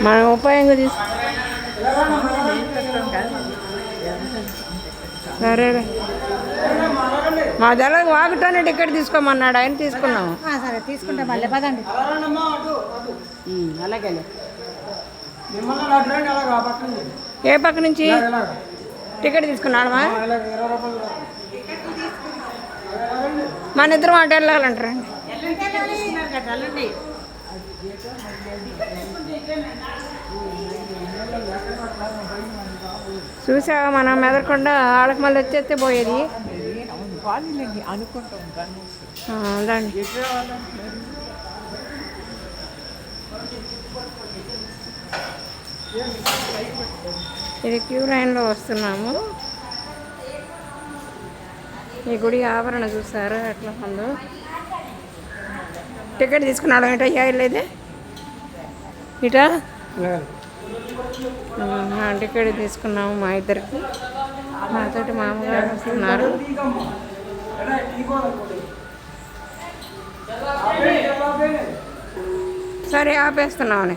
మనం ఉపాయంగా సరేలే. మా దగ్గర వాగుతానే టికెట్ తీసుకోమన్నాడు, ఆయన తీసుకున్నాము. సరే తీసుకుంటాం, మళ్ళీ పదండి. అలాగే. ఏ పక్క నుంచి టికెట్ తీసుకున్నాడమ్మా? మన ఇద్దరం అటు వెళ్ళాలంటారండి. చూసావా, మనం మెదరకుండా వాళ్ళకి మళ్ళీ వచ్చేస్తే పోయేది. అదండి. ఇది క్యూ లైన్లో వస్తున్నాము. ఈ గుడి ఆవరణ చూసారా ఎట్లా ఉందో. టికెట్ తీసుకున్నాడు ఏంటో లేదే ఇటా. టికెట్ తీసుకున్నాము మా ఇద్దరికి. మాతోటి మామగారు వస్తున్నారు. సరే ఆపేస్తున్నామని.